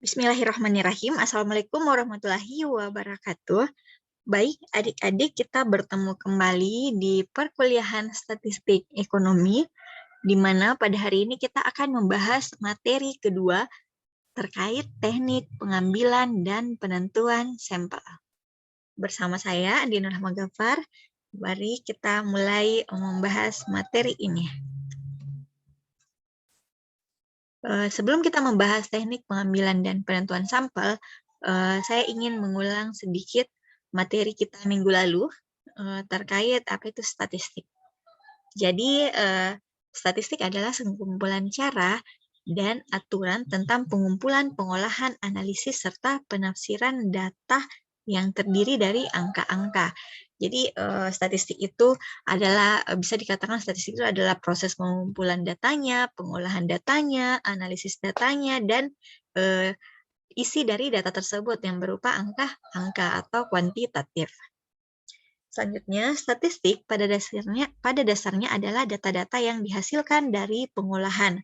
Bismillahirrahmanirrahim. Assalamualaikum warahmatullahi wabarakatuh. Baik, adik-adik, kita bertemu kembali di perkuliahan statistik ekonomi, di mana pada hari ini kita akan membahas materi kedua terkait teknik pengambilan dan penentuan sampel. Bersama saya, Andi Nurhama Ghaffar, mari kita mulai membahas materi ini. Sebelum kita membahas teknik pengambilan dan penentuan sampel, saya ingin mengulang sedikit materi kita minggu lalu terkait apa itu statistik. Jadi, statistik adalah sekumpulan cara dan aturan tentang pengumpulan, pengolahan, analisis, serta penafsiran data yang terdiri dari angka-angka. Jadi, statistik itu adalah, bisa dikatakan statistik itu adalah proses pengumpulan datanya, pengolahan datanya, analisis datanya, dan isi dari data tersebut yang berupa angka-angka atau kuantitatif. Selanjutnya, statistik pada dasarnya adalah data-data yang dihasilkan dari pengolahan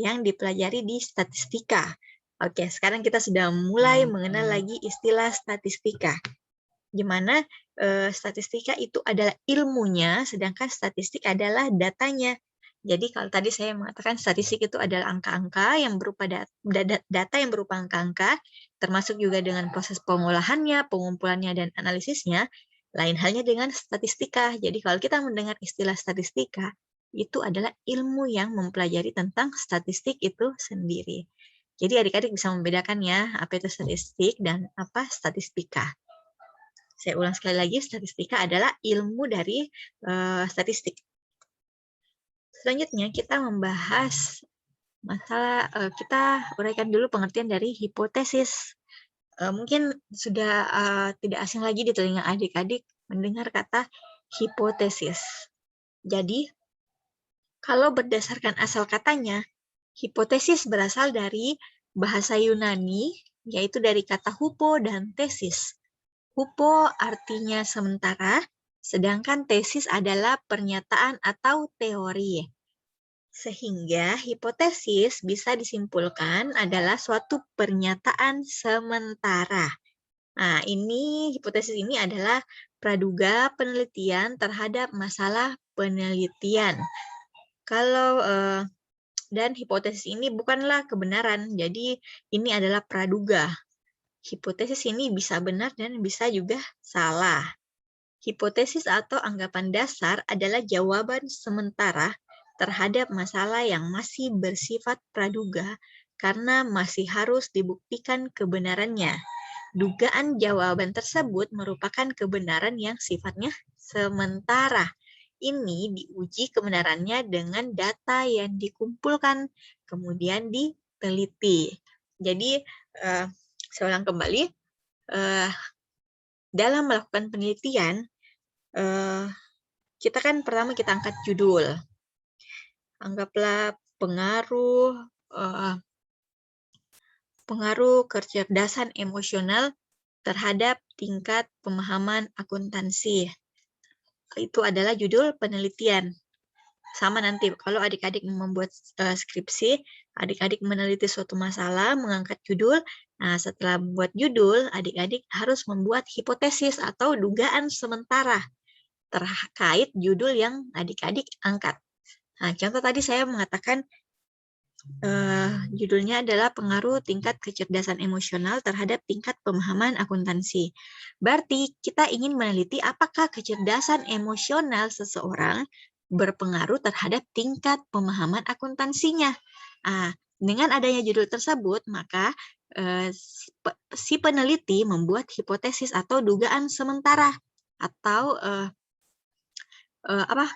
yang dipelajari di statistika. Oke, sekarang kita sudah mulai mengenal lagi istilah statistika. Di mana statistika itu adalah ilmunya, sedangkan statistik adalah datanya. Jadi kalau tadi saya mengatakan statistik itu adalah angka-angka yang berupa data yang berupa angka-angka, termasuk juga dengan proses pengolahannya, pengumpulannya, dan analisisnya. Lain halnya dengan statistika. Jadi kalau kita mendengar istilah statistika, itu adalah ilmu yang mempelajari tentang statistik itu sendiri. Jadi adik-adik bisa membedakan ya, apa itu statistik dan apa statistika. Saya ulang sekali lagi, statistika adalah ilmu dari statistik. Selanjutnya kita membahas masalah, kita uraikan dulu pengertian dari hipotesis. Mungkin sudah tidak asing lagi di telinga adik-adik mendengar kata hipotesis. Jadi, kalau berdasarkan asal katanya, hipotesis berasal dari bahasa Yunani, yaitu dari kata hupo dan tesis. Hupo artinya sementara, sedangkan tesis adalah pernyataan atau teori. Sehingga hipotesis bisa disimpulkan adalah suatu pernyataan sementara. Nah, hipotesis ini adalah praduga penelitian terhadap masalah penelitian. Dan hipotesis ini bukanlah kebenaran, jadi ini adalah praduga. Hipotesis ini bisa benar dan bisa juga salah. Hipotesis atau anggapan dasar adalah jawaban sementara terhadap masalah yang masih bersifat praduga karena masih harus dibuktikan kebenarannya. Dugaan jawaban tersebut merupakan kebenaran yang sifatnya sementara. Ini diuji kebenarannya dengan data yang dikumpulkan, kemudian diteliti. Jadi, saya ulang kembali, dalam melakukan penelitian, kita kan pertama kita angkat judul. Anggaplah pengaruh kecerdasan emosional terhadap tingkat pemahaman akuntansi. Itu adalah judul penelitian. Sama nanti kalau adik-adik membuat skripsi, adik-adik meneliti suatu masalah, mengangkat judul. Nah, setelah membuat judul, adik-adik harus membuat hipotesis atau dugaan sementara terkait judul yang adik-adik angkat. Nah, contoh tadi saya mengatakan judulnya adalah pengaruh tingkat kecerdasan emosional terhadap tingkat pemahaman akuntansi. Berarti kita ingin meneliti apakah kecerdasan emosional seseorang berpengaruh terhadap tingkat pemahaman akuntansinya. Dengan adanya judul tersebut, maka si peneliti membuat hipotesis atau dugaan sementara atau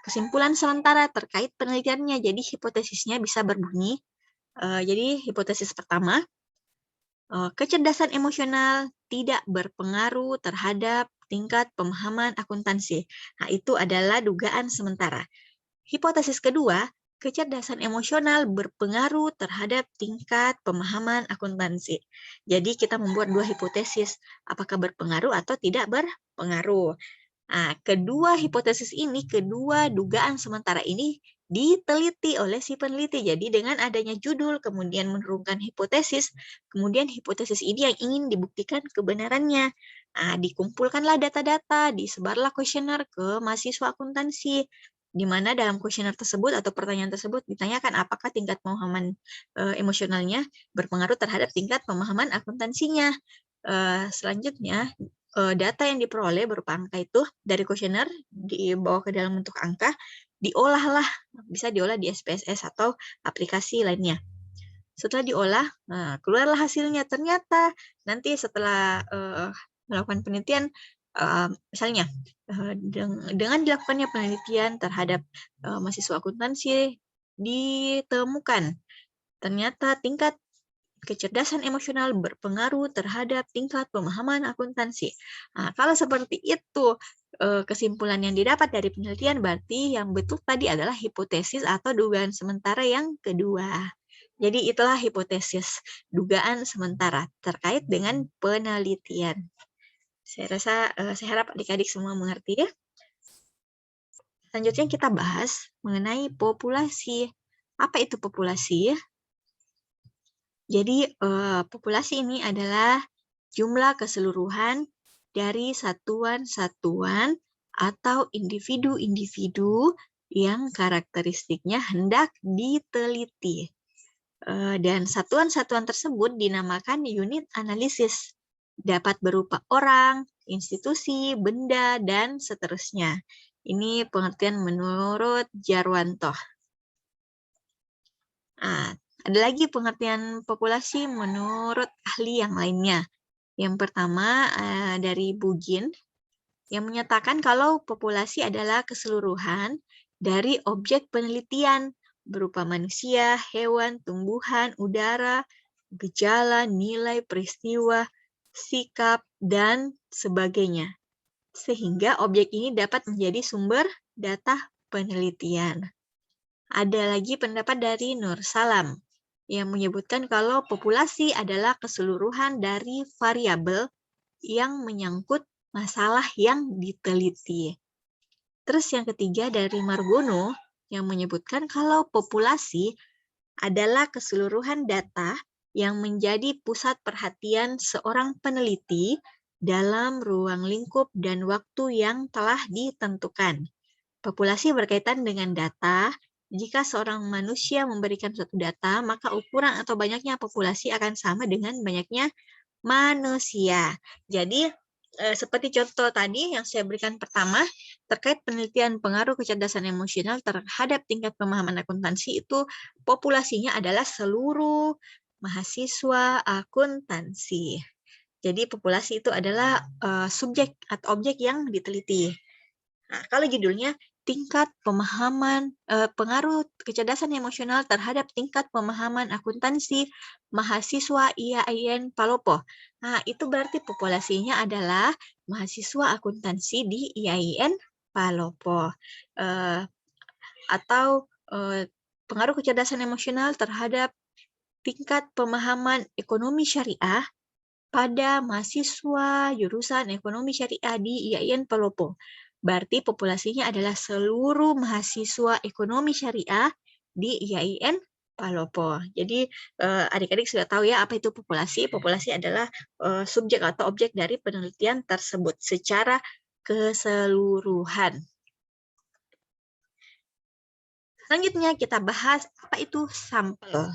kesimpulan sementara terkait penelitiannya. Jadi hipotesisnya bisa berbunyi. Jadi hipotesis pertama, kecerdasan emosional tidak berpengaruh terhadap tingkat pemahaman akuntansi. Nah, itu adalah dugaan sementara. Hipotesis kedua, kecerdasan emosional berpengaruh terhadap tingkat pemahaman akuntansi. Jadi kita membuat dua hipotesis, apakah berpengaruh atau tidak berpengaruh. Nah, kedua hipotesis ini, kedua dugaan sementara ini diteliti oleh si peneliti. Jadi dengan adanya judul, kemudian menurunkan hipotesis, kemudian hipotesis ini yang ingin dibuktikan kebenarannya. Nah, dikumpulkanlah data-data, disebarlah kuesioner ke mahasiswa akuntansi, di mana dalam kuesioner tersebut atau pertanyaan tersebut ditanyakan apakah tingkat pemahaman emosionalnya berpengaruh terhadap tingkat pemahaman akuntansinya. Selanjutnya, data yang diperoleh berupa angka itu dari kuesioner dibawa ke dalam bentuk angka, diolahlah, bisa diolah di SPSS atau aplikasi lainnya. Setelah diolah, keluarlah hasilnya. Ternyata nanti setelah melakukan penelitian, misalnya dengan dilakukannya penelitian terhadap mahasiswa akuntansi, ditemukan ternyata tingkat kecerdasan emosional berpengaruh terhadap tingkat pemahaman akuntansi. Nah, kalau seperti itu kesimpulan yang didapat dari penelitian, berarti yang betul tadi adalah hipotesis atau dugaan sementara yang kedua. Jadi itulah hipotesis, dugaan sementara terkait dengan penelitian. Saya harap adik-adik semua mengerti ya. Selanjutnya kita bahas mengenai populasi. Apa itu populasi? Jadi populasi ini adalah jumlah keseluruhan dari satuan-satuan atau individu-individu yang karakteristiknya hendak diteliti. Dan satuan-satuan tersebut dinamakan unit analisis. Dapat berupa orang, institusi, benda, dan seterusnya. Ini pengertian menurut Jarwanto. Nah, ada lagi pengertian populasi menurut ahli yang lainnya. Yang pertama dari Bugin, yang menyatakan kalau populasi adalah keseluruhan dari objek penelitian berupa manusia, hewan, tumbuhan, udara, gejala, nilai, peristiwa, sikap, dan sebagainya. Sehingga objek ini dapat menjadi sumber data penelitian. Ada lagi pendapat dari Nur Salam yang menyebutkan kalau populasi adalah keseluruhan dari variabel yang menyangkut masalah yang diteliti. Terus yang ketiga dari Margono yang menyebutkan kalau populasi adalah keseluruhan data yang menjadi pusat perhatian seorang peneliti dalam ruang lingkup dan waktu yang telah ditentukan. Populasi berkaitan dengan data. Jika seorang manusia memberikan suatu data, maka ukuran atau banyaknya populasi akan sama dengan banyaknya manusia. Jadi, seperti contoh tadi yang saya berikan pertama, terkait penelitian pengaruh kecerdasan emosional terhadap tingkat pemahaman akuntansi, itu populasinya adalah seluruh mahasiswa akuntansi. Jadi, populasi itu adalah subjek atau objek yang diteliti. Nah, kalau judulnya tingkat pemahaman pengaruh kecerdasan emosional terhadap tingkat pemahaman akuntansi mahasiswa IAIN Palopo. Nah, itu berarti populasinya adalah mahasiswa akuntansi di IAIN Palopo. Atau pengaruh kecerdasan emosional terhadap tingkat pemahaman ekonomi syariah pada mahasiswa jurusan ekonomi syariah di IAIN Palopo. Berarti populasinya adalah seluruh mahasiswa ekonomi syariah di IAIN Palopo. Jadi adik-adik sudah tahu ya apa itu populasi. Populasi adalah subjek atau objek dari penelitian tersebut secara keseluruhan. Selanjutnya kita bahas apa itu sampel.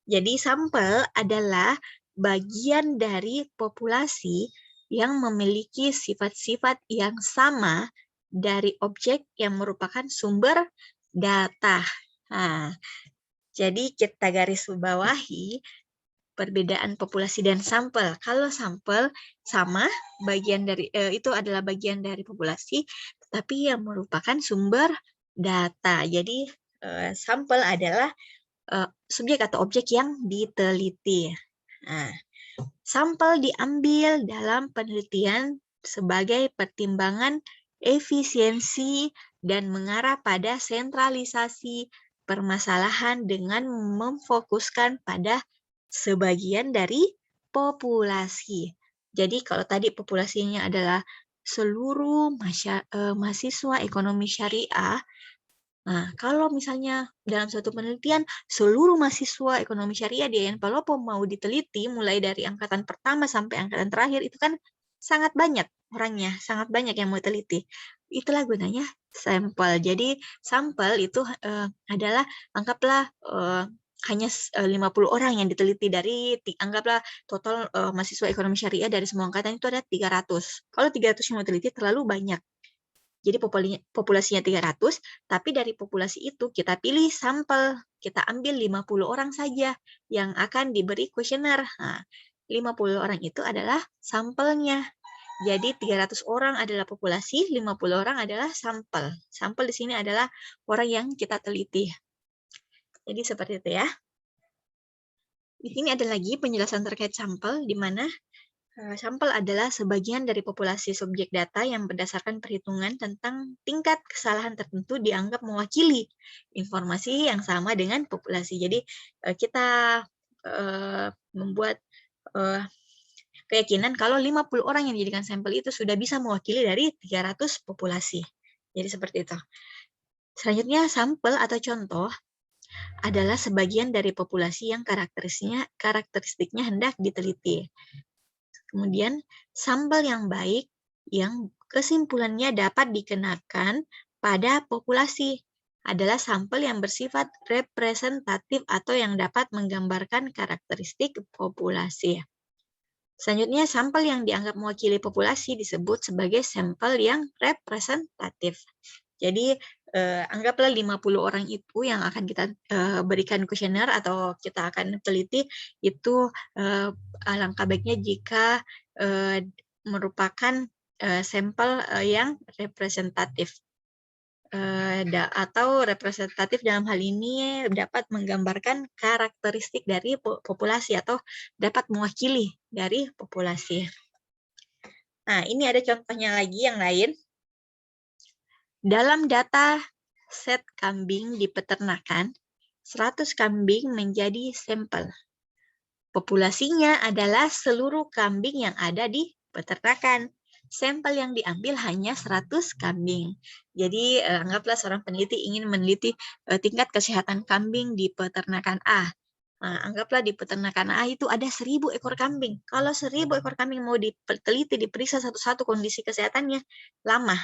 Jadi sampel adalah bagian dari populasi yang memiliki sifat-sifat yang sama dari objek yang merupakan sumber data. Nah, jadi kita garis bawahi perbedaan populasi dan sampel. Kalau sampel sama, bagian dari itu adalah bagian dari populasi, tetapi yang merupakan sumber data. Jadi sampel adalah subjek atau objek yang diteliti. Nah, sampel diambil dalam penelitian sebagai pertimbangan efisiensi dan mengarah pada sentralisasi permasalahan dengan memfokuskan pada sebagian dari populasi. Jadi kalau tadi populasinya adalah seluruh mahasiswa ekonomi syariah, Nah, kalau misalnya dalam suatu penelitian seluruh mahasiswa ekonomi syariah di IAIN Palopo mau diteliti mulai dari angkatan pertama sampai angkatan terakhir, itu kan sangat banyak orangnya, sangat banyak yang mau teliti. Itulah gunanya sampel. Jadi sampel itu adalah anggaplah hanya 50 orang yang diteliti dari anggaplah total mahasiswa ekonomi syariah dari semua angkatan itu ada 300. Kalau 300 yang mau teliti terlalu banyak. Jadi populasinya 300, tapi dari populasi itu kita pilih sampel, kita ambil 50 orang saja yang akan diberi kuesioner. Nah, 50 orang itu adalah sampelnya. Jadi 300 orang adalah populasi, 50 orang adalah sampel. Sampel di sini adalah orang yang kita teliti. Jadi seperti itu ya. Di sini ada lagi penjelasan terkait sampel, di mana sampel adalah sebagian dari populasi subjek data yang berdasarkan perhitungan tentang tingkat kesalahan tertentu dianggap mewakili informasi yang sama dengan populasi. Jadi kita membuat keyakinan kalau 50 orang yang dijadikan sampel itu sudah bisa mewakili dari 300 populasi. Jadi seperti itu. Selanjutnya sampel atau contoh adalah sebagian dari populasi yang karakteristiknya hendak diteliti. Kemudian, sampel yang baik yang kesimpulannya dapat dikenakan pada populasi adalah sampel yang bersifat representatif atau yang dapat menggambarkan karakteristik populasi. Selanjutnya, sampel yang dianggap mewakili populasi disebut sebagai sampel yang representatif. Jadi, anggaplah 50 orang itu yang akan kita berikan kuesioner atau kita akan teliti, itu alangkah baiknya jika merupakan sampel yang representatif. Atau representatif dalam hal ini dapat menggambarkan karakteristik dari populasi atau dapat mewakili dari populasi. Nah, ini ada contohnya lagi yang lain. Dalam data set kambing di peternakan, 100 kambing menjadi sampel. Populasinya adalah seluruh kambing yang ada di peternakan. Sampel yang diambil hanya 100 kambing. Jadi anggaplah seorang peneliti ingin meneliti tingkat kesehatan kambing di peternakan A. Nah, anggaplah di peternakan A itu ada 1000 ekor kambing. Kalau 1000 ekor kambing mau diteliti, diperiksa satu-satu kondisi kesehatannya, lama.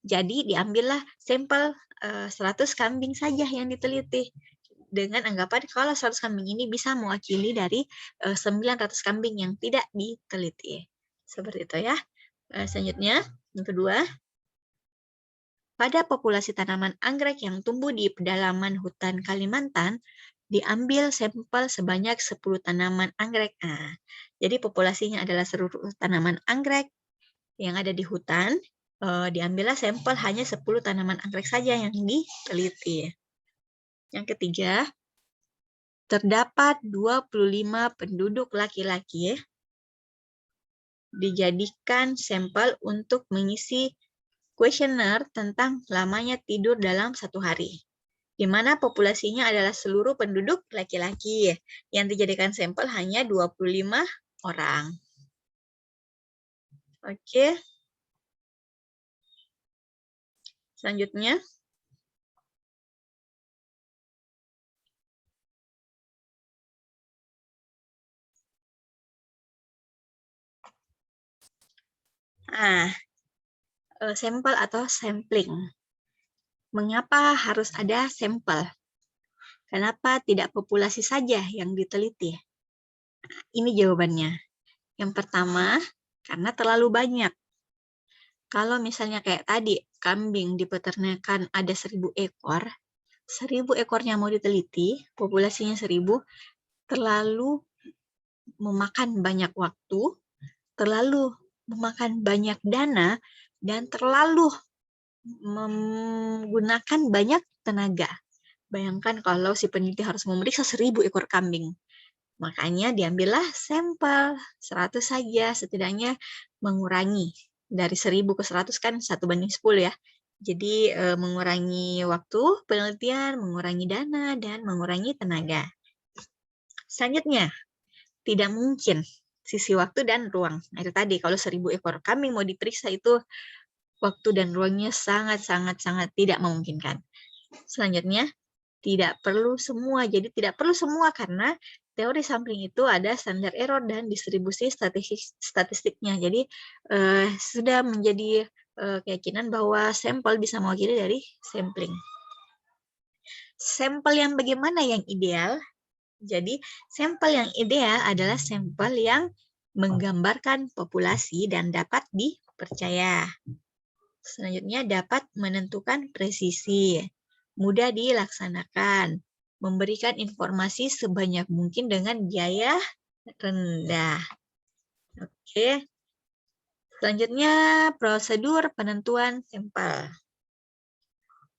Jadi diambillah sampel 100 kambing saja yang diteliti. Dengan anggapan kalau 100 kambing ini bisa mewakili dari 900 kambing yang tidak diteliti. Seperti itu ya. Selanjutnya, yang kedua, pada populasi tanaman anggrek yang tumbuh di pedalaman hutan Kalimantan, diambil sampel sebanyak 10 tanaman anggrek. Nah, jadi populasinya adalah seluruh tanaman anggrek yang ada di hutan, diambillah sampel hanya 10 tanaman anggrek saja yang diteliti. Yang ketiga, terdapat 25 penduduk laki-laki dijadikan sampel untuk mengisi kuesioner tentang lamanya tidur dalam satu hari, di mana populasinya adalah seluruh penduduk laki-laki yang dijadikan sampel hanya 25 orang. Oke. Selanjutnya, sampel atau sampling. Mengapa harus ada sampel? Kenapa tidak populasi saja yang diteliti? Nah, ini jawabannya. Yang pertama, karena terlalu banyak. Kalau misalnya kayak tadi, kambing di peternakan ada 1000 ekor, 1000 ekornya mau diteliti, populasinya 1000, terlalu memakan banyak waktu, terlalu memakan banyak dana, dan terlalu menggunakan banyak tenaga. Bayangkan kalau si peneliti harus memeriksa 1000 ekor kambing. Makanya diambillah sampel 100 saja, setidaknya mengurangi. Dari 1000 ke 100 kan 1:10 ya. Jadi mengurangi waktu penelitian, mengurangi dana, dan mengurangi tenaga. Selanjutnya, tidak mungkin sisi waktu dan ruang. Nah, itu tadi, kalau 1000 ekor kambing mau diperiksa itu waktu dan ruangnya sangat tidak memungkinkan. Selanjutnya, tidak perlu semua. Jadi tidak perlu semua karena teori sampling itu ada standar error dan distribusi statistiknya. Jadi sudah menjadi keyakinan bahwa sampel bisa mewakili dari sampling. Sampel yang bagaimana yang ideal? Jadi sampel yang ideal adalah sampel yang menggambarkan populasi dan dapat dipercaya. Selanjutnya dapat menentukan presisi, mudah dilaksanakan, memberikan informasi sebanyak mungkin dengan biaya rendah. Oke. Selanjutnya prosedur penentuan sampel.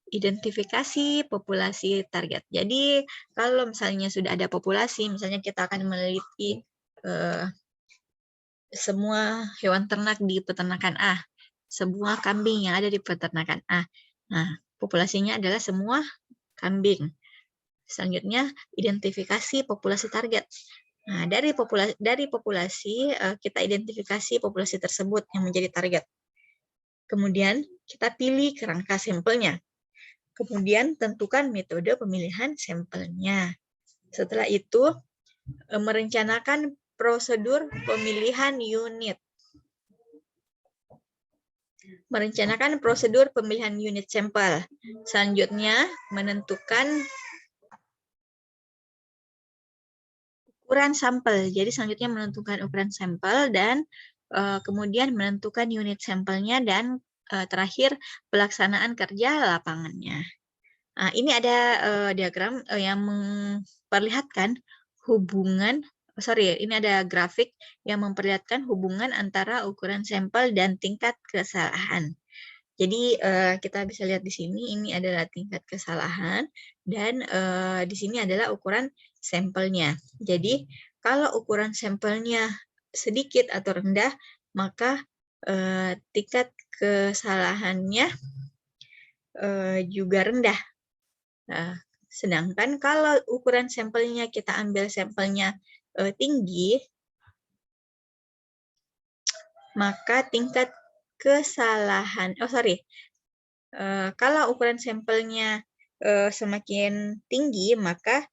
Identifikasi populasi target. Jadi kalau misalnya sudah ada populasi, misalnya kita akan meneliti semua hewan ternak di peternakan A, semua kambing yang ada di peternakan A. Nah, populasinya adalah semua kambing. Selanjutnya, identifikasi populasi target. Nah, dari populasi kita identifikasi populasi tersebut yang menjadi target. Kemudian, kita pilih kerangka sampelnya. Kemudian, tentukan metode pemilihan sampelnya. Setelah itu, merencanakan prosedur pemilihan unit. Merencanakan prosedur pemilihan unit sampel. Selanjutnya, menentukan ukuran sampel. Jadi selanjutnya menentukan ukuran sampel dan kemudian menentukan unit sampelnya dan terakhir pelaksanaan kerja lapangannya. Nah, ini ada diagram yang memperlihatkan ini ada grafik yang memperlihatkan hubungan antara ukuran sampel dan tingkat kesalahan. Jadi kita bisa lihat di sini ini adalah tingkat kesalahan dan di sini adalah ukuran sampelnya. Jadi kalau ukuran sampelnya sedikit atau rendah, maka tingkat kesalahannya juga rendah. Nah, sedangkan kalau ukuran sampelnya kita ambil sampelnya tinggi, maka tingkat kesalahan, kalau ukuran sampelnya semakin tinggi, maka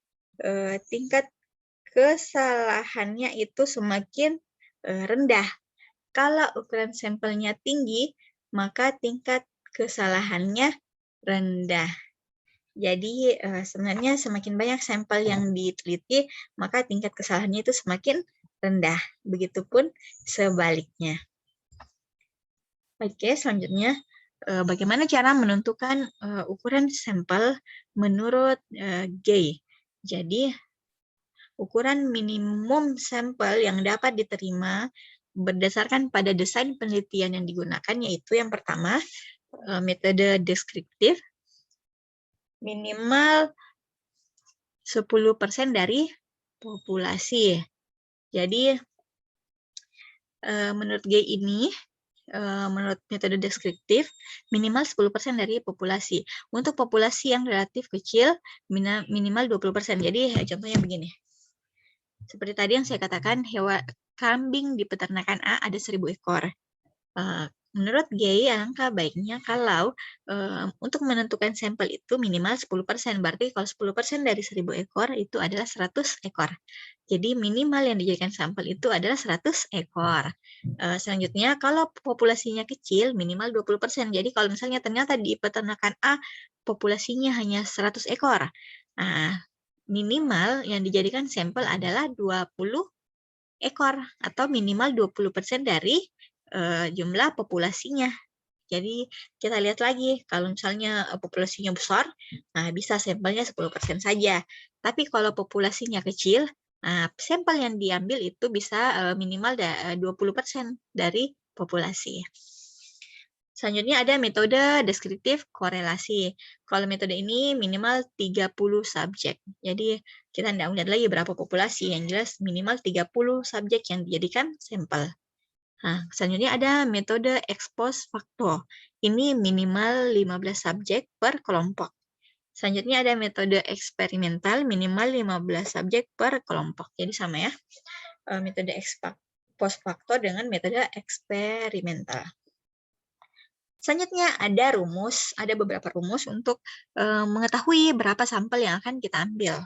tingkat kesalahannya itu semakin rendah. Kalau ukuran sampelnya tinggi, maka tingkat kesalahannya rendah. Jadi sebenarnya semakin banyak sampel yang diteliti, maka tingkat kesalahannya itu semakin rendah. Begitupun sebaliknya. Oke, selanjutnya bagaimana cara menentukan ukuran sampel menurut Gay. Jadi ukuran minimum sampel yang dapat diterima berdasarkan pada desain penelitian yang digunakan, yaitu yang pertama metode deskriptif, minimal 10% dari populasi. Jadi menurut Gay ini, menurut metode deskriptif, minimal 10% dari populasi. Untuk populasi yang relatif kecil, minimal 20%. Jadi contohnya begini. Seperti tadi yang saya katakan, hewan kambing di peternakan A ada 1000 ekor. Menurut Gay, alangkah baiknya kalau untuk menentukan sampel itu minimal 10%. Berarti kalau 10% dari 1000 ekor itu adalah 100 ekor. Jadi minimal yang dijadikan sampel itu adalah 100 ekor. Selanjutnya, kalau populasinya kecil, minimal 20%. Jadi kalau misalnya ternyata di peternakan A, populasinya hanya 100 ekor. Nah, minimal yang dijadikan sampel adalah 20 ekor atau minimal 20% dari jumlah populasinya. Jadi kita lihat lagi, kalau misalnya populasinya besar, nah bisa sampelnya 10% saja. Tapi kalau populasinya kecil, nah sampel yang diambil itu bisa minimal 20% dari populasi. Selanjutnya ada metode deskriptif korelasi. Kalau metode ini minimal 30 subjek. Jadi kita tidak melihat lagi berapa populasi, yang jelas minimal 30 subjek yang dijadikan sampel. Nah, selanjutnya ada metode ex post facto. Ini minimal 15 subjek per kelompok. Selanjutnya ada metode eksperimental, minimal 15 subjek per kelompok. Jadi sama ya, metode ex post facto dengan metode eksperimental. Selanjutnya ada beberapa rumus untuk mengetahui berapa sampel yang akan kita ambil.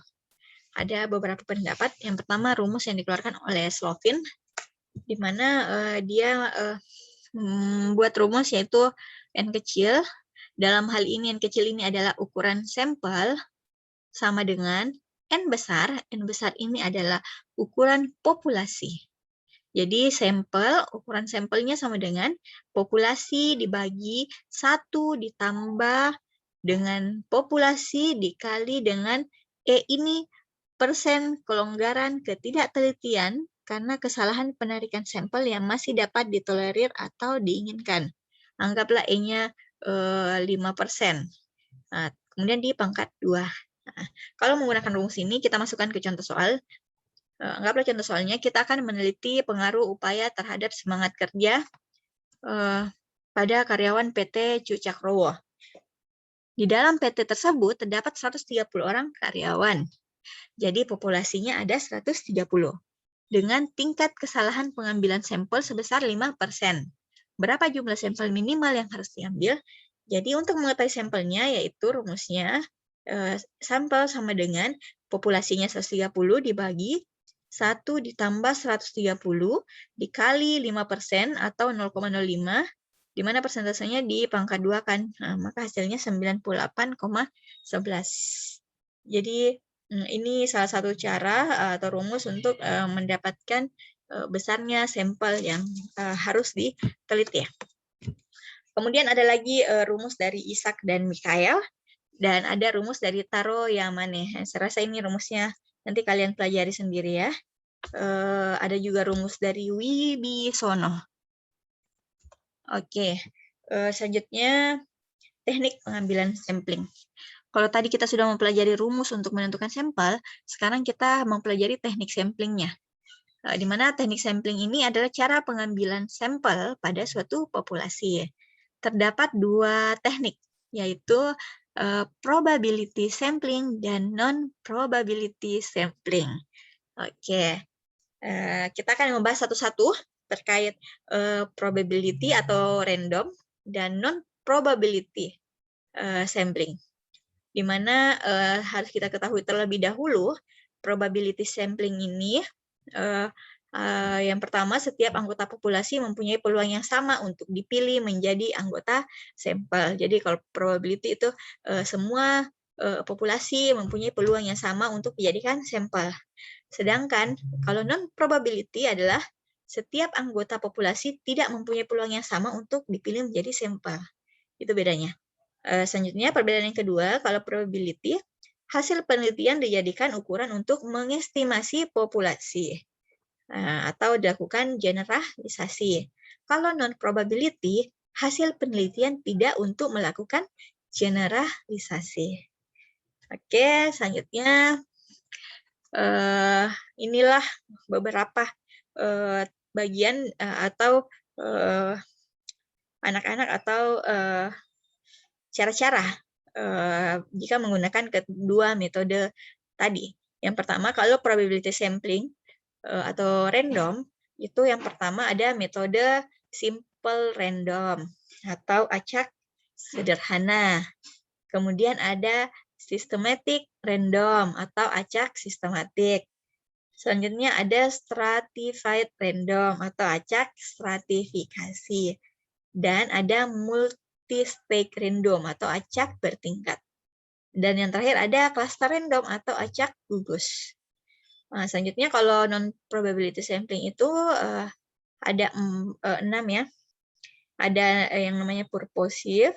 Ada beberapa pendapat. Yang pertama rumus yang dikeluarkan oleh Slovin, di mana dia membuat rumus yaitu N kecil. Dalam hal ini N kecil ini adalah ukuran sampel sama dengan N besar. N besar ini adalah ukuran populasi. Jadi ukuran sampelnya sama dengan populasi dibagi 1 ditambah dengan populasi dikali dengan E ini persen kelonggaran ketidaktelitian karena kesalahan penarikan sampel yang masih dapat ditolerir atau diinginkan. Anggaplah E-nya 5%. Nah, kemudian di pangkat 2. Nah, kalau menggunakan rumus ini, kita masukkan ke contoh soal. Anggaplah contoh soalnya, kita akan meneliti pengaruh upaya terhadap semangat kerja pada karyawan PT Cucakrowo. Di dalam PT tersebut terdapat 130 orang karyawan. Jadi populasinya ada 130. Dengan tingkat kesalahan pengambilan sampel sebesar 5%. Berapa jumlah sampel minimal yang harus diambil? Jadi untuk mengetahui sampelnya, yaitu rumusnya, sampel sama dengan populasinya 130 dibagi 1 ditambah 130 dikali 5% atau 0,05, di mana persentasenya di pangkat 2 kan. Nah, maka hasilnya 98,11. Jadi ini salah satu cara atau rumus untuk mendapatkan besarnya sampel yang harus diteliti. Kemudian ada lagi rumus dari Isaac dan Mikhael, dan ada rumus dari Taro Yamane. Saya rasa ini rumusnya nanti kalian pelajari sendiri ya. Ada juga rumus dari Wibisono. Oke, selanjutnya teknik pengambilan sampling. Kalau tadi kita sudah mempelajari rumus untuk menentukan sampel, sekarang kita mempelajari teknik samplingnya. Di mana teknik sampling ini adalah cara pengambilan sampel pada suatu populasi. Terdapat 2 teknik, yaitu probability sampling dan non-probability sampling. Oke, kita akan membahas satu-satu terkait probability atau random dan non-probability sampling. Di mana harus kita ketahui terlebih dahulu, probability sampling ini yang pertama, setiap anggota populasi mempunyai peluang yang sama untuk dipilih menjadi anggota sampel. Jadi kalau probability itu semua populasi mempunyai peluang yang sama untuk dijadikan sampel. Sedangkan kalau non-probability adalah setiap anggota populasi tidak mempunyai peluang yang sama untuk dipilih menjadi sampel. Itu bedanya. Selanjutnya, perbedaan yang kedua, kalau probability, hasil penelitian dijadikan ukuran untuk mengestimasi populasi atau dilakukan generalisasi. Kalau non-probability, hasil penelitian tidak untuk melakukan generalisasi. Oke, selanjutnya inilah beberapa bagian atau anak-anak atau cara-cara jika menggunakan kedua metode tadi. Yang pertama, kalau probability sampling atau random, itu yang pertama ada metode simple random atau acak sederhana. Kemudian ada systematic random atau acak sistematik. Selanjutnya ada stratified random atau acak stratifikasi. Dan ada multi-stage random atau acak bertingkat. Dan yang terakhir ada cluster random atau acak gugus. Nah, selanjutnya kalau non-probability sampling itu ada 6 ya. Ada yang namanya purposive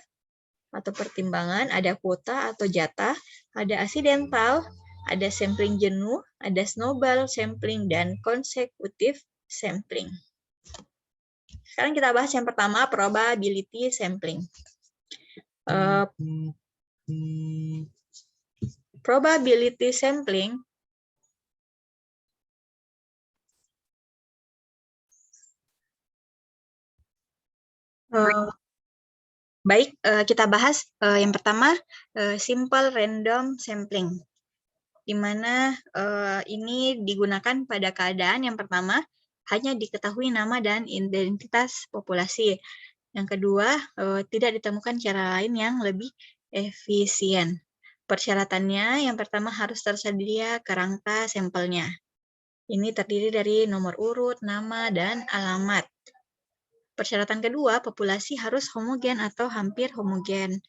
atau pertimbangan, ada kuota atau jatah, ada accidental, ada sampling jenuh, ada snowball sampling, dan consecutive sampling. Sekarang kita bahas yang pertama, probability sampling. Probability sampling baik, kita bahas yang pertama, simple random sampling, di mana ini digunakan pada keadaan yang pertama, hanya diketahui nama dan identitas populasi. Yang kedua, tidak ditemukan cara lain yang lebih efisien. Persyaratannya, yang pertama harus tersedia kerangka sampelnya. Ini terdiri dari nomor urut, nama, dan alamat. Persyaratan kedua, populasi harus homogen atau hampir homogen.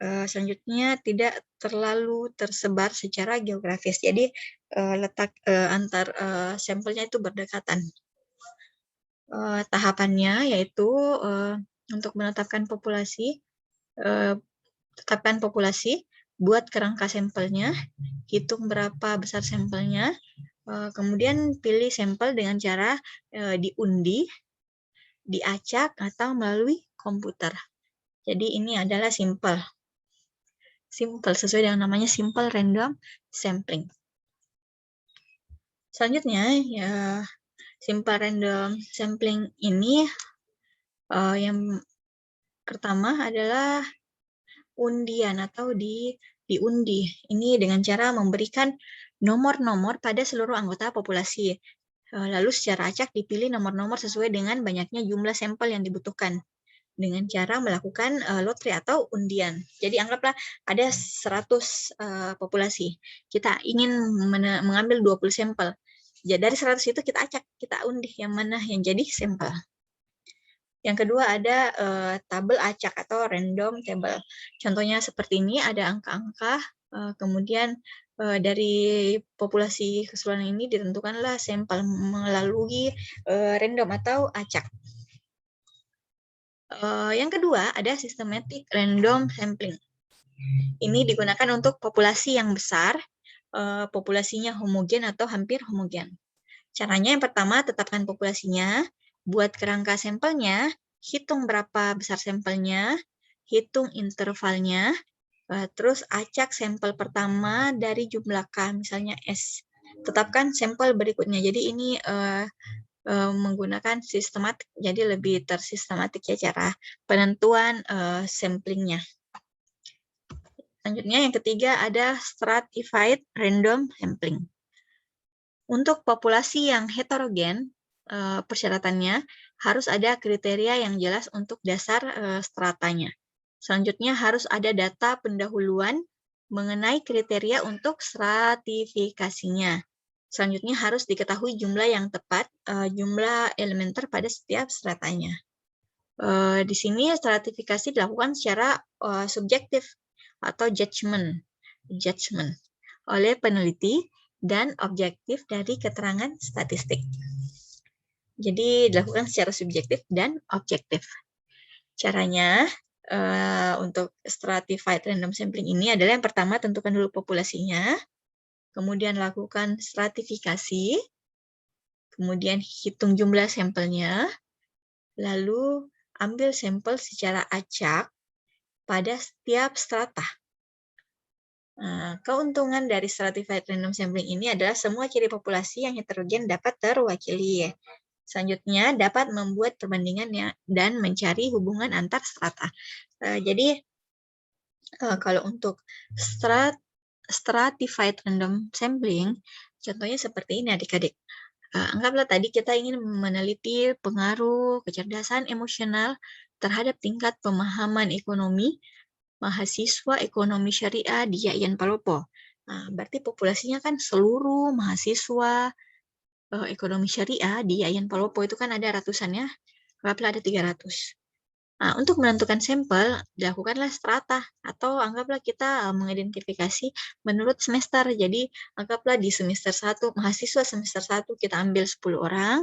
Selanjutnya, tidak terlalu tersebar secara geografis. Jadi, letak antar sampelnya itu berdekatan. Tahapannya yaitu untuk menetapkan populasi, tetapkan populasi, buat kerangka sampelnya, hitung berapa besar sampelnya, kemudian pilih sampel dengan cara diundi, diacak, atau melalui komputer. Jadi ini adalah simple sesuai dengan namanya simple random sampling. Selanjutnya, ya, simple random sampling ini yang pertama adalah undian atau diundi. Ini dengan cara memberikan nomor-nomor pada seluruh anggota populasi. Lalu secara acak dipilih nomor-nomor sesuai dengan banyaknya jumlah sampel yang dibutuhkan dengan cara melakukan lotre atau undian. Jadi anggaplah ada 100 populasi. Kita ingin mengambil 20 sampel. Jadi dari 100 itu kita acak, kita undi yang mana yang jadi sampel. Yang kedua ada tabel acak atau random table. Contohnya seperti ini, ada angka-angka, kemudian dari populasi keseluruhan ini ditentukanlah sampel melalui random atau acak. Yang kedua ada systematic random sampling. Ini digunakan untuk populasi yang besar, populasinya homogen atau hampir homogen. Caranya yang pertama, tetapkan populasinya, buat kerangka sampelnya, hitung berapa besar sampelnya, hitung intervalnya, terus acak sampel pertama dari jumlah K, misalnya S. Tetapkan sampel berikutnya. Jadi ini menggunakan sistematik, jadi lebih tersistematik ya cara penentuan samplingnya. Selanjutnya yang ketiga ada stratified random sampling. Untuk populasi yang heterogen, persyaratannya harus ada kriteria yang jelas untuk dasar stratanya. Selanjutnya harus ada data pendahuluan mengenai kriteria untuk stratifikasinya. Selanjutnya harus diketahui jumlah yang tepat, jumlah elementer pada setiap stratanya. Di sini stratifikasi dilakukan secara subjektif atau judgment oleh peneliti dan objektif dari keterangan statistik. Jadi dilakukan secara subjektif dan objektif. Caranya untuk stratified random sampling ini adalah yang pertama tentukan dulu populasinya, kemudian lakukan stratifikasi, kemudian hitung jumlah sampelnya, lalu ambil sampel secara acak pada setiap strata. Keuntungan dari stratified random sampling ini adalah semua ciri populasi yang heterogen dapat terwakili. Selanjutnya, dapat membuat perbandingan dan mencari hubungan antar strata. Jadi, kalau untuk stratified random sampling, contohnya seperti ini adik-adik. Anggaplah tadi kita ingin meneliti pengaruh kecerdasan emosional terhadap tingkat pemahaman ekonomi mahasiswa ekonomi syariah di Yayan Palopo. Berarti populasinya kan seluruh mahasiswa ekonomi syariah di Yayan Palopo itu kan ada ratusan ya, anggaplah ada 300. Untuk menentukan sampel, dilakukanlah strata, atau anggaplah kita mengidentifikasi menurut semester. Jadi, anggaplah di semester 1, mahasiswa semester 1 kita ambil 10 orang,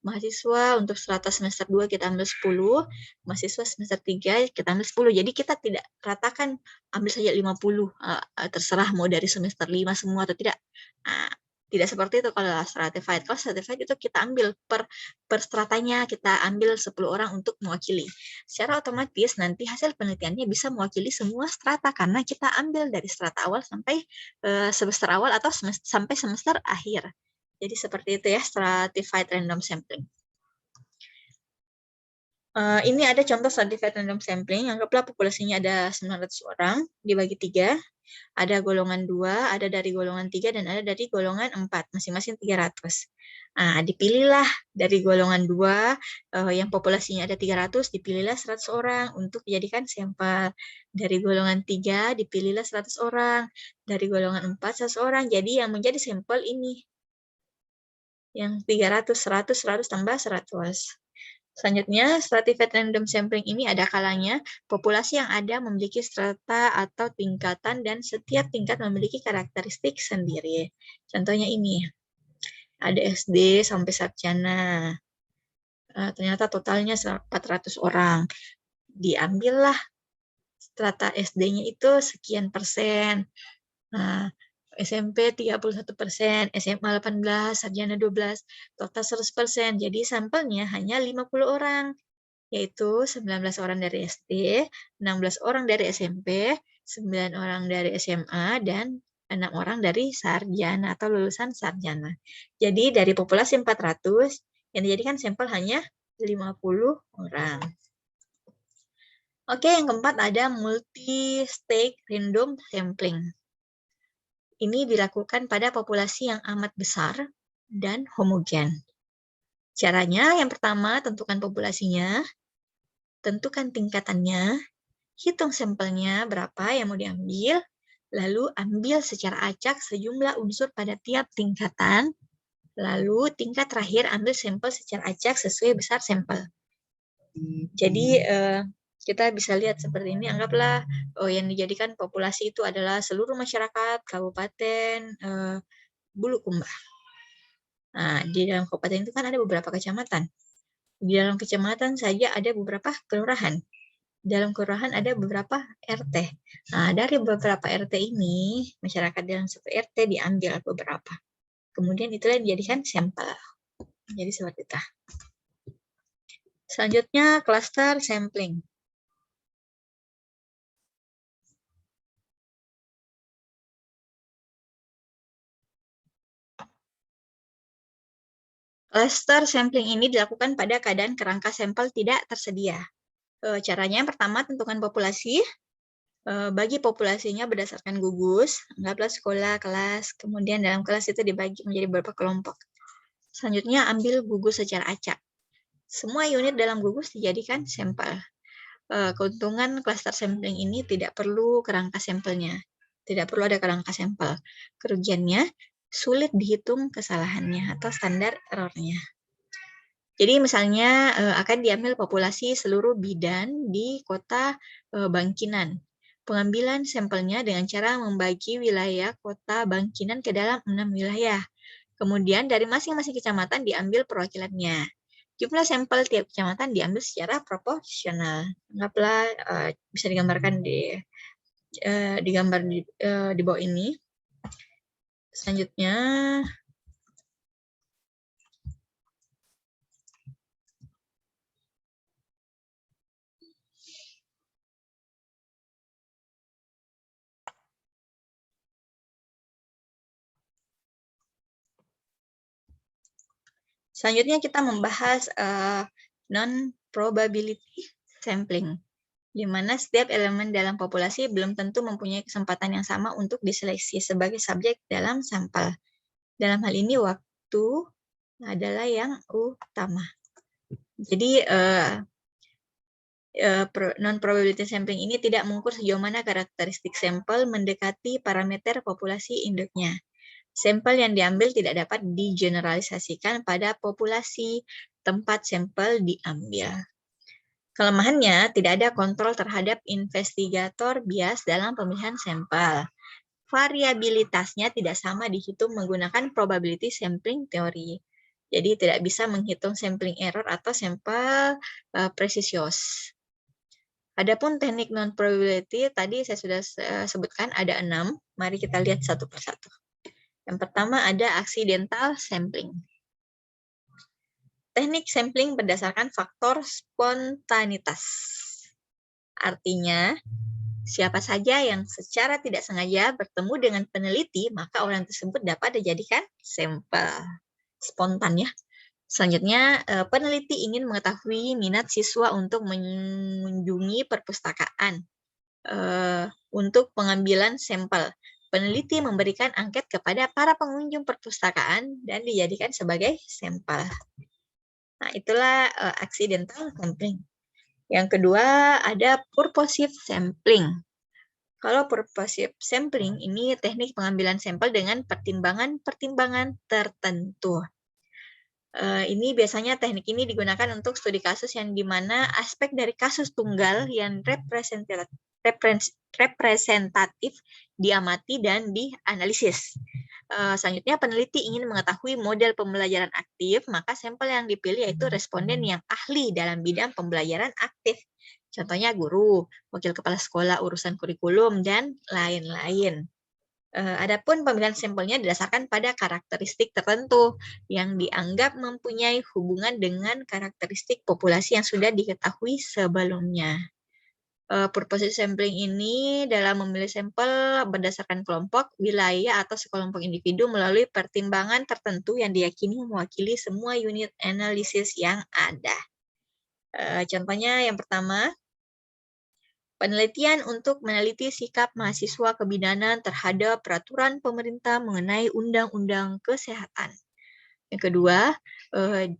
mahasiswa untuk strata semester 2 kita ambil 10, mahasiswa semester 3 kita ambil 10. Jadi, kita tidak ratakan ambil saja 50, terserah mau dari semester 5 semua atau tidak. Tidak seperti itu kalau stratified. Kalau stratified itu kita ambil per stratanya, kita ambil 10 orang untuk mewakili. Secara otomatis nanti hasil penelitiannya bisa mewakili semua strata karena kita ambil dari strata awal sampai semester awal atau sampai semester akhir. Jadi seperti itu ya stratified random sampling. Ini ada contoh stratified random sampling. Anggaplah populasinya ada 900 orang dibagi 3. Ada golongan 2, ada dari golongan 3, dan ada dari golongan 4, masing-masing 300. Nah, dipilihlah dari golongan 2, yang populasinya ada 300, dipilihlah 100 orang untuk dijadikan sampel. Dari golongan 3, dipilihlah 100 orang. Dari golongan 4, 100 orang. Jadi yang menjadi sampel ini. Yang 300, 100, 100 tambah 100. Selanjutnya, stratified random sampling ini ada kalanya populasi yang ada memiliki strata atau tingkatan dan setiap tingkat memiliki karakteristik sendiri. Contohnya ini, ada SD sampai sarjana. Ternyata totalnya 400 orang. Diambillah strata SD-nya itu sekian persen. SMP 31%, SMA 18%, sarjana 12%, total 100%. Jadi sampelnya hanya 50 orang, yaitu 19 orang dari SD, 16 orang dari SMP, 9 orang dari SMA, dan 6 orang dari sarjana atau lulusan sarjana. Jadi dari populasi 400, yang dijadikan sampel hanya 50 orang. Oke, yang keempat ada multi-stage random sampling. Ini dilakukan pada populasi yang amat besar dan homogen. Caranya yang pertama, tentukan populasinya, tentukan tingkatannya, hitung sampelnya berapa yang mau diambil, lalu ambil secara acak sejumlah unsur pada tiap tingkatan, lalu tingkat terakhir ambil sampel secara acak sesuai besar sampel. Jadi kita bisa lihat seperti ini, anggaplah yang dijadikan populasi itu adalah seluruh masyarakat Kabupaten Bulukumba. Nah, di dalam kabupaten itu kan ada beberapa kecamatan. Di dalam kecamatan saja ada beberapa kelurahan. Dalam kelurahan ada beberapa RT. Nah, dari beberapa RT ini, masyarakat dalam satu RT diambil beberapa. Kemudian itulah yang dijadikan sampel. Jadi seperti itu. Selanjutnya, cluster sampling. Cluster sampling ini dilakukan pada keadaan kerangka sampel tidak tersedia. Caranya yang pertama, tentukan populasi. Bagi populasinya berdasarkan gugus, anggaplah sekolah, kelas, kemudian dalam kelas itu dibagi menjadi beberapa kelompok. Selanjutnya, ambil gugus secara acak. Semua unit dalam gugus dijadikan sampel. Keuntungan cluster sampling ini tidak perlu kerangka sampelnya. Tidak perlu ada kerangka sampel. Kerugiannya, sulit dihitung kesalahannya atau standar errornya. Jadi misalnya akan diambil populasi seluruh bidan di kota Bangkinan. Pengambilan sampelnya dengan cara membagi wilayah kota Bangkinan ke dalam 6 wilayah. Kemudian dari masing-masing kecamatan diambil perwakilannya. Jumlah sampel tiap kecamatan diambil secara proporsional. Anggaplah bisa digambarkan di bawah ini. Selanjutnya, kita membahas non-probability sampling, di mana setiap elemen dalam populasi belum tentu mempunyai kesempatan yang sama untuk diseleksi sebagai subjek dalam sampel. Dalam hal ini, waktu adalah yang utama. Jadi, non-probability sampling ini tidak mengukur sejauh mana karakteristik sampel mendekati parameter populasi induknya. Sampel yang diambil tidak dapat digeneralisasikan pada populasi tempat sampel diambil. Kelemahannya, tidak ada kontrol terhadap investigator bias dalam pemilihan sampel. Variabilitasnya tidak sama dihitung menggunakan probability sampling theory. Jadi tidak bisa menghitung sampling error atau sampel presisius. Adapun teknik non-probability, tadi saya sudah sebutkan ada 6. Mari kita lihat satu persatu. Yang pertama ada accidental sampling. Teknik sampling berdasarkan faktor spontanitas. Artinya, siapa saja yang secara tidak sengaja bertemu dengan peneliti, maka orang tersebut dapat dijadikan sampel. Spontan ya. Selanjutnya, peneliti ingin mengetahui minat siswa untuk mengunjungi perpustakaan. untuk pengambilan sampel. Peneliti memberikan angket kepada para pengunjung perpustakaan dan dijadikan sebagai sampel. Nah, itulah accidental sampling. Yang kedua ada purposive sampling. Kalau purposive sampling ini teknik pengambilan sampel dengan pertimbangan-pertimbangan tertentu. Ini biasanya teknik ini digunakan untuk studi kasus yang dimana aspek dari kasus tunggal yang representatif diamati dan dianalisis. Selanjutnya peneliti ingin mengetahui model pembelajaran aktif, maka sampel yang dipilih yaitu responden yang ahli dalam bidang pembelajaran aktif. Contohnya guru, wakil kepala sekolah, urusan kurikulum, dan lain-lain. Adapun pemilihan sampelnya didasarkan pada karakteristik tertentu yang dianggap mempunyai hubungan dengan karakteristik populasi yang sudah diketahui sebelumnya. Purposive sampling ini dalam memilih sampel berdasarkan kelompok, wilayah, atau sekelompok individu melalui pertimbangan tertentu yang diyakini mewakili semua unit analisis yang ada. Contohnya yang pertama, penelitian untuk meneliti sikap mahasiswa kebidanan terhadap peraturan pemerintah mengenai undang-undang kesehatan. Yang kedua,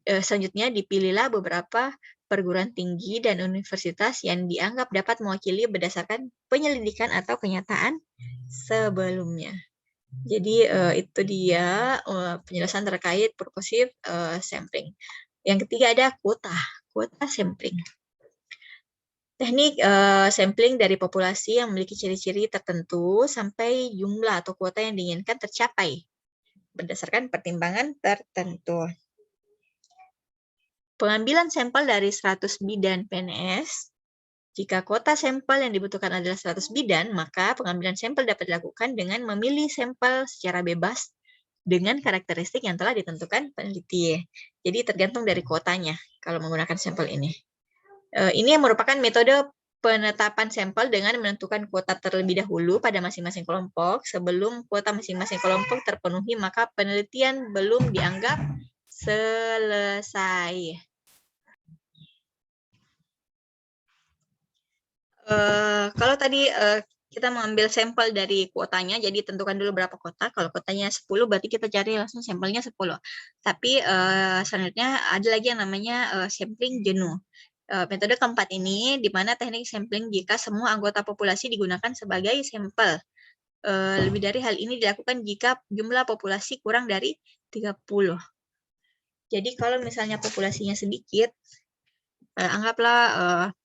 selanjutnya dipilihlah beberapa perguruan tinggi dan universitas yang dianggap dapat mewakili berdasarkan penyelidikan atau kenyataan sebelumnya. Jadi itu dia penjelasan terkait purposive sampling. Yang ketiga ada kuota sampling. Teknik sampling dari populasi yang memiliki ciri-ciri tertentu sampai jumlah atau kuota yang diinginkan tercapai berdasarkan pertimbangan tertentu. Pengambilan sampel dari 100 bidan PNS. Jika kuota sampel yang dibutuhkan adalah 100 bidan, maka pengambilan sampel dapat dilakukan dengan memilih sampel secara bebas dengan karakteristik yang telah ditentukan peneliti. Jadi tergantung dari kuotanya kalau menggunakan sampel ini. Ini merupakan metode penetapan sampel dengan menentukan kuota terlebih dahulu pada masing-masing kelompok. Sebelum kuota masing-masing kelompok terpenuhi, maka penelitian belum dianggap selesai. Kalau tadi kita mengambil sampel dari kuotanya, jadi tentukan dulu berapa kuota. Kalau kuotanya 10, berarti kita cari langsung sampelnya 10. Tapi selanjutnya ada lagi yang namanya sampling jenuh. Metode keempat ini, di mana teknik sampling jika semua anggota populasi digunakan sebagai sampel. Lebih dari hal ini dilakukan jika jumlah populasi kurang dari 30. Jadi kalau misalnya populasinya sedikit, anggaplah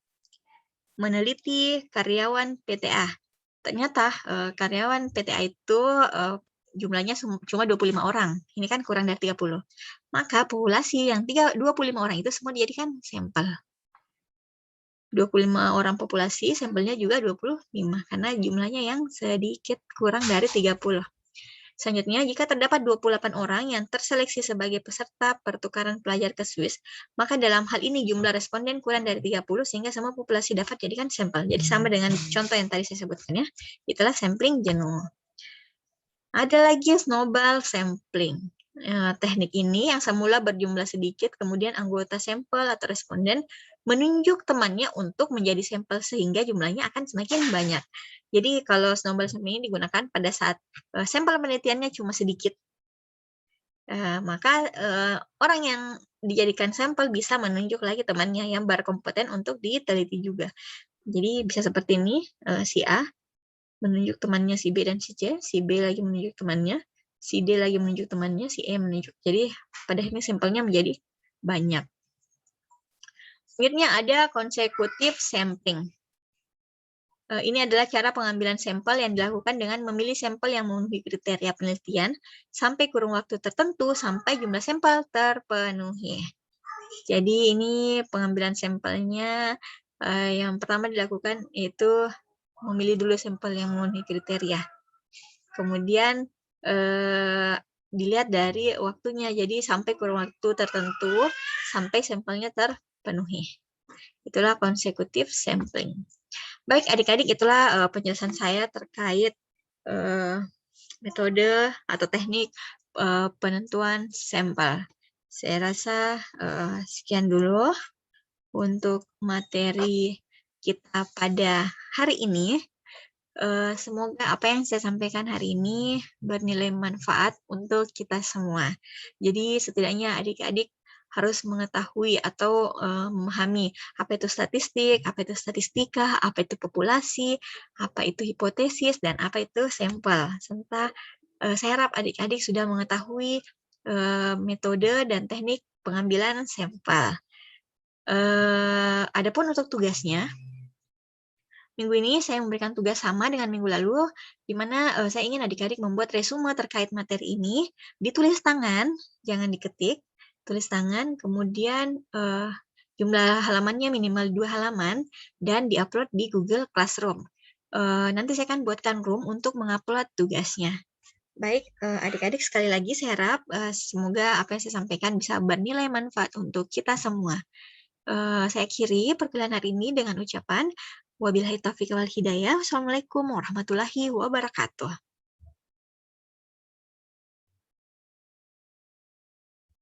meneliti karyawan PTA. Ternyata karyawan PTA itu jumlahnya cuma 25 orang. Ini kan kurang dari 30. Maka populasi yang 25 orang itu semua dijadikan sampel. 25 orang populasi, sampelnya juga 25, karena jumlahnya yang sedikit kurang dari 30. Selanjutnya, jika terdapat 28 orang yang terseleksi sebagai peserta pertukaran pelajar ke Swiss, maka dalam hal ini jumlah responden kurang dari 30 sehingga semua populasi dapat jadikan sampel. Jadi sama dengan contoh yang tadi saya sebutkan ya, itulah sampling jenuh. Ada lagi snowball sampling. Teknik ini yang semula berjumlah sedikit, kemudian anggota sampel atau responden menunjuk temannya untuk menjadi sampel sehingga jumlahnya akan semakin banyak. Jadi kalau snowball sampling ini digunakan pada saat sampel penelitiannya cuma sedikit, maka orang yang dijadikan sampel bisa menunjuk lagi temannya yang berkompeten untuk diteliti juga. Jadi bisa seperti ini, si A menunjuk temannya si B dan si C, si B lagi menunjuk temannya, si D lagi menunjuk temannya, si E menunjuk. Jadi pada akhirnya sampelnya menjadi banyak. Selanjutnya ada consecutive sampling. Ini adalah cara pengambilan sampel yang dilakukan dengan memilih sampel yang memenuhi kriteria penelitian sampai kurun waktu tertentu sampai jumlah sampel terpenuhi. Jadi ini pengambilan sampelnya yang pertama dilakukan yaitu memilih dulu sampel yang memenuhi kriteria. Kemudian dilihat dari waktunya, jadi sampai kurun waktu tertentu sampai sampelnya terpenuhi. Itulah consecutive sampling. Baik adik-adik, itulah penjelasan saya terkait metode atau teknik penentuan sampel. Saya rasa sekian dulu untuk materi kita pada hari ini. Semoga apa yang saya sampaikan hari ini bernilai manfaat untuk kita semua. Jadi setidaknya adik-adik harus mengetahui atau, memahami apa itu statistik, apa itu statistika, apa itu populasi, apa itu hipotesis, dan apa itu sampel. Serta, saya harap adik-adik sudah mengetahui, metode dan teknik pengambilan sampel. Adapun untuk tugasnya, minggu ini saya memberikan tugas sama dengan minggu lalu, di mana, saya ingin adik-adik membuat resume terkait materi ini, ditulis tangan, jangan diketik, tulis tangan, kemudian, jumlah halamannya minimal 2 halaman, dan di-upload di Google Classroom. Nanti saya akan buatkan room untuk mengupload tugasnya. Baik, adik-adik sekali lagi saya harap, semoga apa yang saya sampaikan bisa bernilai manfaat untuk kita semua. Saya akhiri perkuliahan hari ini dengan ucapan, wabillahi taufiq wal hidayah. Wassalamualaikum warahmatullahi wabarakatuh.